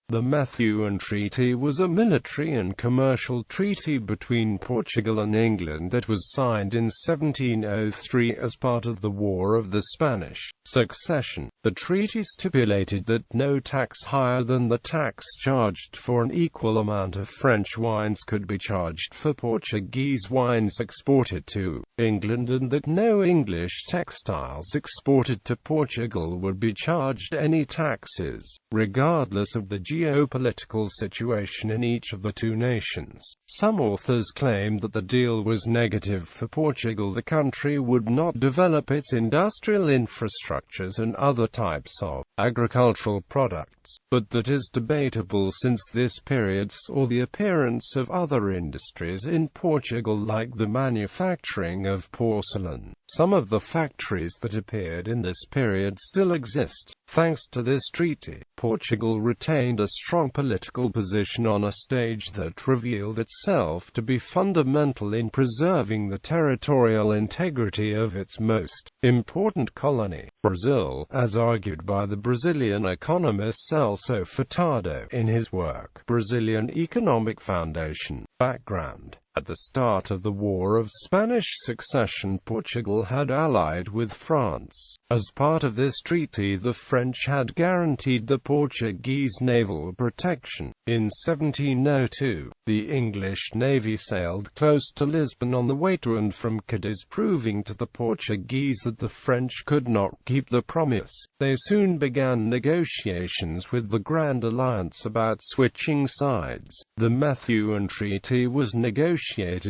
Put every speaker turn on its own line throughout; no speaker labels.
The Methuen Treaty was a military and commercial treaty between Portugal and England that was signed in 1703 as part of the War of the Spanish Succession. The treaty stipulated that no tax higher than the tax charged for an equal amount of French wines could be charged for Portuguese wines exported to England, and that no English textiles exported to Portugal would be charged any taxes, regardless of the geopolitical situation in each of the two nations. Some authors claim that the deal was negative for Portugal. The country would not develop its industrial infrastructures and other types of agricultural products, but that is debatable since this period saw the appearance of other industries in Portugal, like the manufacturing of porcelain. Some of the factories that appeared in this period still exist. Thanks to this treaty, Portugal retained a strong political position on a stage that revealed itself to be fundamental in preserving the territorial integrity of its most important colony, Brazil, as argued by the Brazilian economist Celso Furtado in his work, Brazilian Economic Foundation. Background: at the start of the War of Spanish Succession, Portugal had allied with France. As part of this treaty, the French had guaranteed the Portuguese naval protection. In 1702, the English navy sailed close to Lisbon on the way to and from Cadiz, proving to the Portuguese that the French could not keep the promise. They soon began negotiations with the Grand Alliance about switching sides. The Methuen Treaty was negotiated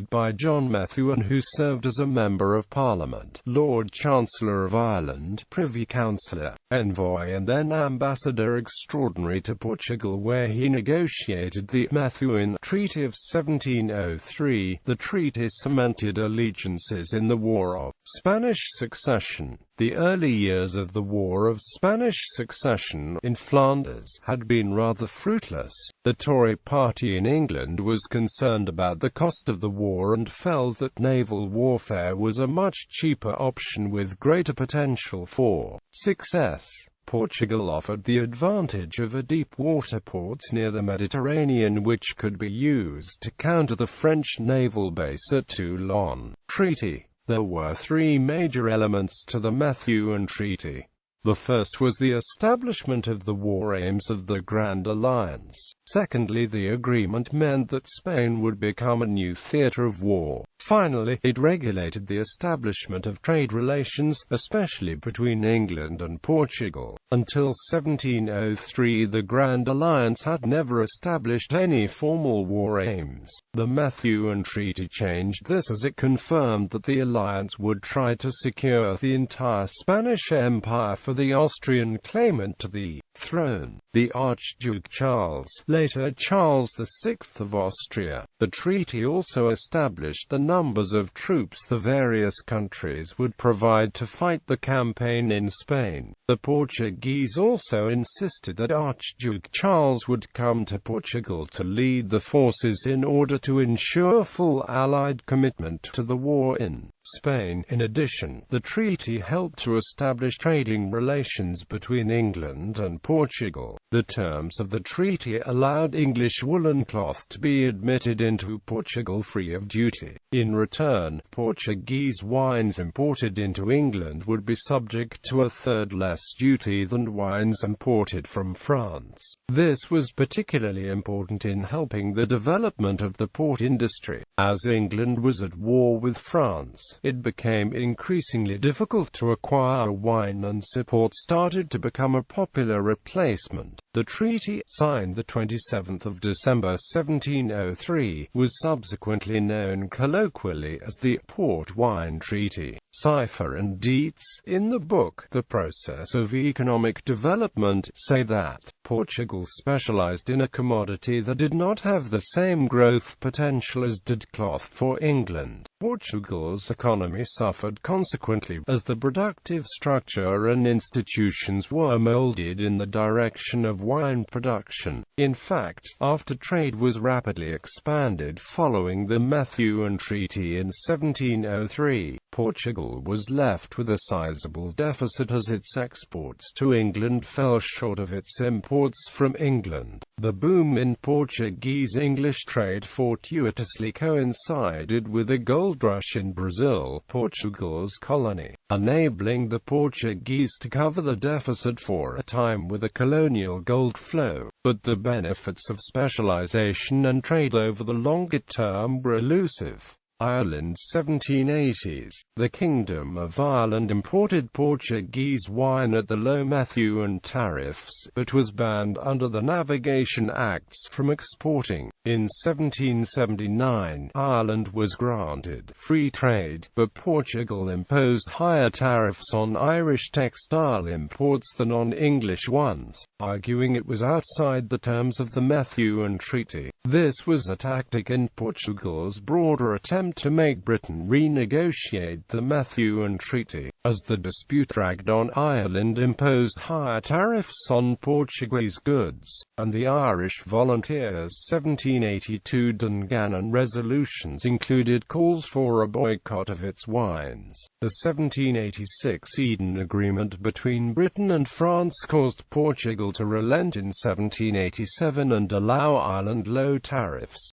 by John Methuen, who served as a Member of Parliament, Lord Chancellor of Ireland, Privy Councillor, Envoy and then Ambassador Extraordinary to Portugal, where he negotiated the Methuen Treaty of 1703. The treaty cemented allegiances in the War of Spanish Succession. The early years of the War of Spanish Succession in Flanders had been rather fruitless. The Tory party in England was concerned about the cost of the war and felt that naval warfare was a much cheaper option with greater potential for success. Portugal offered the advantage of a deep-water port near the Mediterranean which could be used to counter the French naval base at Toulon. Treaty. There were three major elements to the Methuen Treaty. The first was the establishment of the war aims of the Grand Alliance. Secondly, the agreement meant that Spain would become a new theatre of war. Finally, it regulated the establishment of trade relations, especially between England and Portugal. Until 1703, the Grand Alliance had never established any formal war aims. The Methuen Treaty changed this, as it confirmed that the alliance would try to secure the entire Spanish Empire for the Austrian claimant to the throne, the Archduke Charles, later Charles VI of Austria. The treaty also established the numbers of troops the various countries would provide to fight the campaign in Spain. The Portuguese also insisted that Archduke Charles would come to Portugal to lead the forces in order to ensure full Allied commitment to the war in Spain. In addition, the treaty helped to establish trading relations between England and Portugal. The terms of the treaty allowed English woolen cloth to be admitted into Portugal free of duty. In return, Portuguese wines imported into England would be subject to a third less duty than wines imported from France. This was particularly important in helping the development of the port industry. As England was at war with France, it became increasingly difficult to acquire wine, and support started to become a popular replacement. The treaty, signed the 27th of December 1703, was subsequently known colloquially as the Port Wine Treaty. Cipher and Dietz, in the book The Process of Economic Development, say that Portugal specialized in a commodity that did not have the same growth potential as did cloth for England. Portugal's economy suffered consequently, as the productive structure and institutions were molded in the direction of wine production. In fact, after trade was rapidly expanded following the Methuen Treaty in 1703, Portugal Portugal was left with a sizable deficit as its exports to England fell short of its imports from England. The boom in Portuguese-English trade fortuitously coincided with a gold rush in Brazil, Portugal's colony, enabling the Portuguese to cover the deficit for a time with a colonial gold flow. But the benefits of specialization and trade over the longer term were elusive. Ireland 1780s. The Kingdom of Ireland imported Portuguese wine at the low Methuen tariffs, but was banned under the Navigation Acts from exporting. In 1779, Ireland was granted free trade, but Portugal imposed higher tariffs on Irish textile imports than on English ones, arguing it was outside the terms of the Methuen Treaty. This was a tactic in Portugal's broader attempt to make Britain renegotiate the Methuen Treaty. As the dispute dragged on, Ireland imposed higher tariffs on Portuguese goods, and the Irish Volunteers' 1782 Dungannon resolutions included calls for a boycott of its wines. The 1786 Eden Agreement between Britain and France caused Portugal to relent in 1787 and allow Ireland low tariffs.